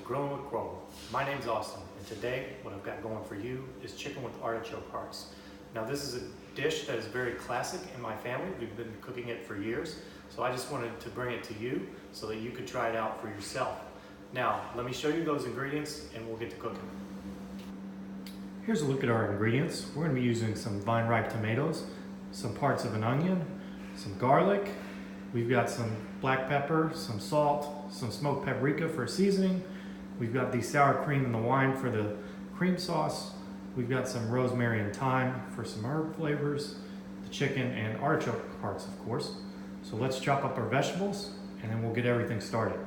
Grilling with Grover. My name's Austin, and today what I've got going for you is chicken with artichoke hearts. Now this is a dish that is very classic in my family. We've been cooking it for years, so I just wanted to bring it to you so that you could try it out for yourself. Now, let me show you those ingredients and we'll get to cooking. Here's a look at our ingredients. We're going to be using some vine-ripe tomatoes, some parts of an onion, some garlic. We've got some black pepper, some salt, some smoked paprika for seasoning. We've got the sour cream and the wine for the cream sauce. We've got some rosemary and thyme for some herb flavors, the chicken and artichoke hearts, of course. So let's chop up our vegetables and then we'll get everything started.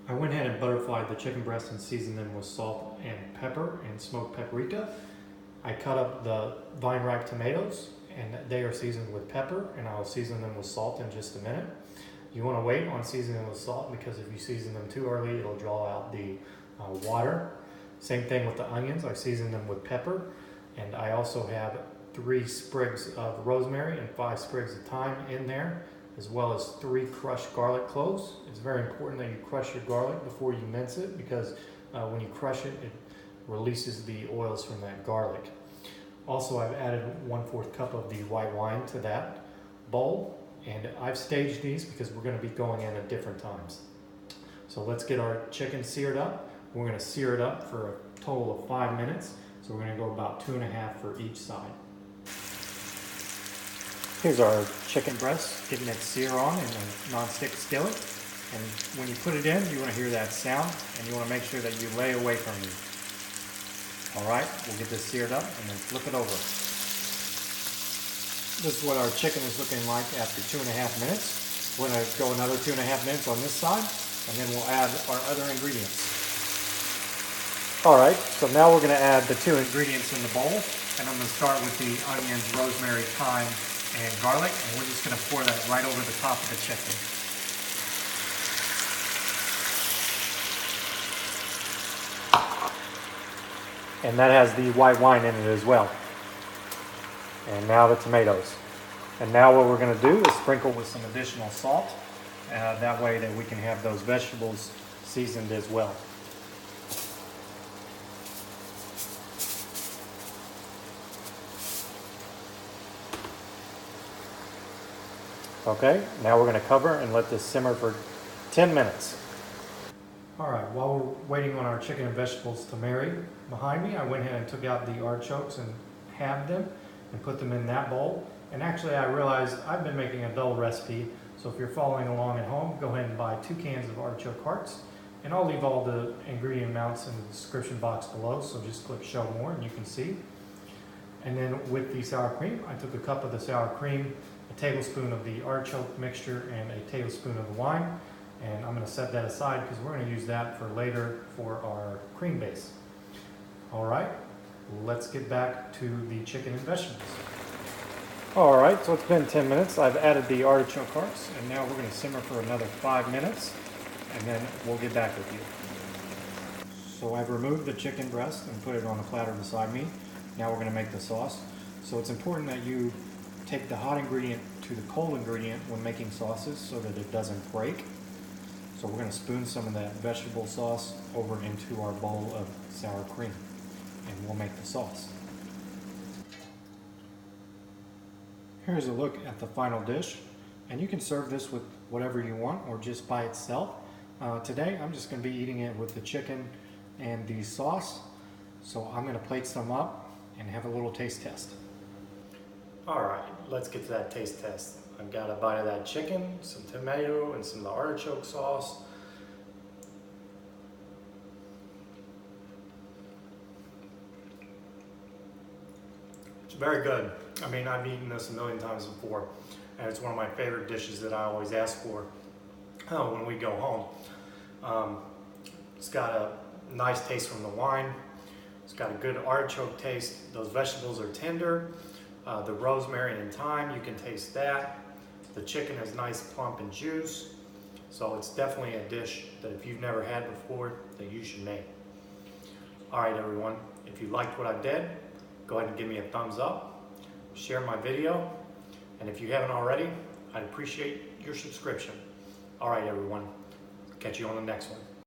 I went ahead and butterflied the chicken breasts and seasoned them with salt and pepper and smoked paprika. I cut up the vine-ripe tomatoes and they are seasoned with pepper, and I'll season them with salt in just a minute. You want to wait on seasoning with salt because if you season them too early, it'll draw out the water. Same thing with the onions. I seasoned them with pepper, and I also have 3 sprigs of rosemary and 5 sprigs of thyme in there, as well as 3 crushed garlic cloves. It's very important that you crush your garlic before you mince it because when you crush it, it releases the oils from that garlic. Also, I've added 1/4 cup of the white wine to that bowl, and I've staged these because we're going to be going in at different times. So let's get our chicken seared up. We're going to sear it up for a total of 5 minutes. So we're going to go about 2.5 for each side. Here's our chicken breast, getting its sear on in a non-stick skillet. And when you put it in, you want to hear that sound, and you want to make sure that you lay away from you. All right, we'll get this seared up and then flip it over. This is what our chicken is looking like after 2.5 minutes. We're going to go another 2.5 minutes on this side, and then we'll add our other ingredients. All right, so now we're going to add the 2 ingredients in the bowl, and I'm going to start with the onions, rosemary, thyme, and garlic, and we're just going to pour that right over the top of the chicken. And that has the white wine in it as well. And now the tomatoes. And now what we're going to do is sprinkle with some additional salt. That way that we can have those vegetables seasoned as well. Okay, now we're going to cover and let this simmer for 10 minutes. Alright, while we're waiting on our chicken and vegetables to marry, behind me I went ahead and took out the artichokes and halved them and put them in that bowl. And actually I realized I've been making a dull recipe, so if you're following along at home, go ahead and buy 2 cans of artichoke hearts. And I'll leave all the ingredient amounts in the description box below, so just click show more and you can see. And then with the sour cream, I took a cup of the sour cream, a tablespoon of the artichoke mixture, and a tablespoon of the wine. And I'm going to set that aside because we're going to use that for later for our cream base. All right, let's get back to the chicken and vegetables. All right, so it's been 10 minutes. I've added the artichoke hearts, and now we're going to simmer for another 5 minutes, and then we'll get back with you. So I've removed the chicken breast and put it on a platter beside me. Now we're going to make the sauce. So it's important that you take the hot ingredient to the cold ingredient when making sauces so that it doesn't break. So we're going to spoon some of that vegetable sauce over into our bowl of sour cream, and we'll make the sauce. Here's a look at the final dish, and you can serve this with whatever you want or just by itself. Today I'm just going to be eating it with the chicken and the sauce, so I'm going to plate some up and have a little taste test. Alright, let's get to that taste test. I've got a bite of that chicken, some tomato, and some of the artichoke sauce. It's very good. I mean, I've eaten this a million times before, and it's one of my favorite dishes that I always ask for when we go home. It's got a nice taste from the wine. It's got a good artichoke taste. Those vegetables are tender. The rosemary and thyme, you can taste that. The chicken is nice, plump, and juice. So it's definitely a dish that if you've never had before, that you should make. All right, everyone, if you liked what I did, go ahead and give me a thumbs up, share my video, and if you haven't already, I'd appreciate your subscription. All right, everyone. Catch you on the next one.